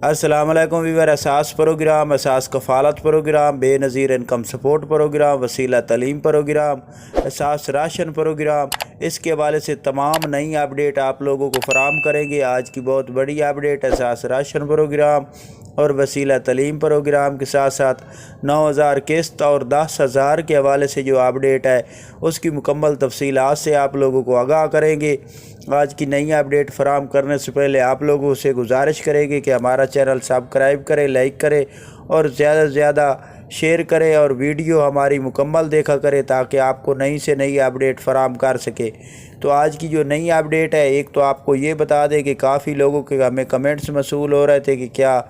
السلام علیکم ویور، اساس پروگرام، اساس کفالت پروگرام، بے نظیر انکم سپورٹ پروگرام، وسیلہ تعلیم پروگرام، اساس راشن پروگرام، اس کے حوالے سے تمام نئی اپڈیٹ آپ لوگوں کو فراہم کریں گے۔ آج کی بہت بڑی اپڈیٹ اساس راشن پروگرام اور وسیلہ تعلیم پروگرام کے ساتھ ساتھ 9000 قسط اور 10,000 کے حوالے سے جو اپڈیٹ ہے اس کی مکمل تفصیلات سے آپ لوگوں کو آگاہ کریں گے۔ آج کی نئی اپڈیٹ فراہم کرنے سے پہلے آپ لوگوں سے گزارش کریں گے کہ ہمارا چینل سبسکرائب کرے، لائک کرے اور زیادہ سے زیادہ شیئر کرے اور ویڈیو ہماری مکمل دیکھا کرے تاکہ آپ کو نئی سے نئی اپڈیٹ فراہم کر سکے۔ تو آج کی جو نئی اپڈیٹ ہے، ایک تو آپ کو یہ بتا دیں کہ کافی لوگوں کے ہمیں کمنٹس موصول ہو رہے تھے کہ کیا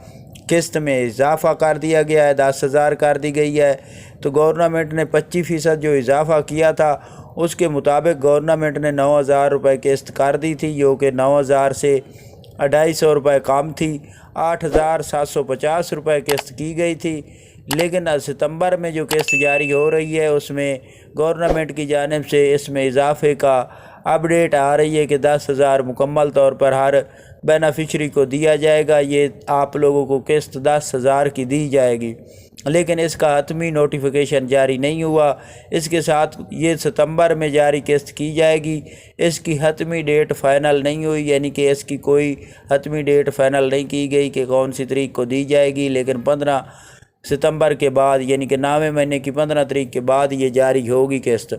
قسط میں اضافہ کر دیا گیا ہے، 10,000 کر دی گئی ہے۔ تو گورنمنٹ نے 25% جو اضافہ کیا تھا اس کے مطابق گورنمنٹ نے 9,000 روپے قسط کر دی تھی، جو کہ 9,000 سے 250 روپے کم تھی۔ 8,750 روپے قسط کی گئی تھی، لیکن ستمبر میں جو قسط جاری ہو رہی ہے اس میں گورنمنٹ کی جانب سے اس میں اضافے کا اپڈیٹ آ رہی ہے کہ 10,000 مکمل طور پر ہر بینیفیشری کو دیا جائے گا۔ یہ آپ لوگوں کو قسط 10,000 کی دی جائے گی، لیکن اس کا حتمی نوٹیفیکیشن جاری نہیں ہوا۔ اس کے ساتھ یہ ستمبر میں جاری قسط کی جائے گی، اس کی حتمی ڈیٹ فائنل نہیں ہوئی، یعنی کہ اس کی کوئی حتمی ڈیٹ فائنل نہیں کی گئی کہ کون سی تاریخ کو دی جائے گی، لیکن 15 ستمبر کے بعد یعنی کہ 9ویں مہینے کی 15 تاریخ کے بعد یہ جاری ہوگی قسط۔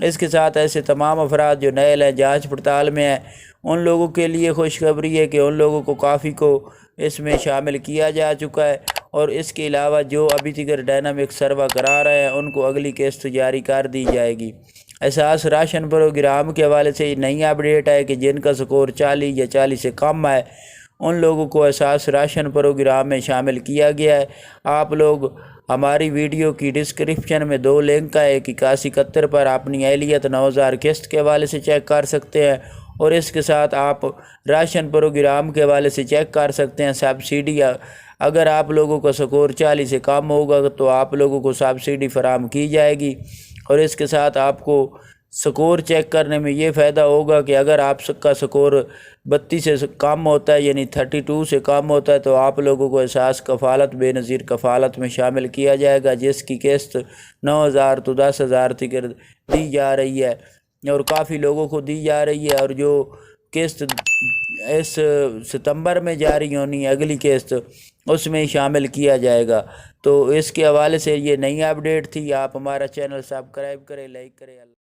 اس کے ساتھ ایسے تمام افراد جو نئے جانچ پڑتال میں ہیں ان لوگوں کے لیے خوشخبری ہے کہ ان لوگوں کو کافی کو اس میں شامل کیا جا چکا ہے، اور اس کے علاوہ جو ابھی تک ڈائنامک سروا کرا رہے ہیں ان کو اگلی قسط جاری کر دی جائے گی۔ اساس راشن پروگرام کے حوالے سے نئی اپڈیٹ ہے کہ جن کا سکور 40 یا 40 سے کم ہے ان لوگوں کو اساس راشن پروگرام میں شامل کیا گیا ہے۔ آپ لوگ ہماری ویڈیو کی ڈسکرپشن میں 2 لنک ہے، ایک 8171 پر اپنی اہلیت 9,000 قسط کے حوالے سے چیک کر سکتے ہیں، اور اس کے ساتھ آپ راشن پروگرام کے حوالے سے چیک کر سکتے ہیں سبسڈی۔ اگر آپ لوگوں کا سکور 40 سے کم ہوگا تو آپ لوگوں کو سبسڈی فراہم کی جائے گی، اور اس کے ساتھ آپ کو سکور چیک کرنے میں یہ فائدہ ہوگا کہ اگر آپ کا سکور 32 سے کم ہوتا ہے یعنی 32 سے کم ہوتا ہے تو آپ لوگوں کو اساس کفالت بے نظیر کفالت میں شامل کیا جائے گا، جس کی قسط 9,000 تو 10,000 تک دی جا رہی ہے اور کافی لوگوں کو دی جا رہی ہے، اور جو قسط اس ستمبر میں جاری ہونی ہے اگلی قسط اس میں شامل کیا جائے گا۔ تو اس کے حوالے سے یہ نئی اپڈیٹ تھی۔ آپ ہمارا چینل سبسکرائب کریں، لائک کریں۔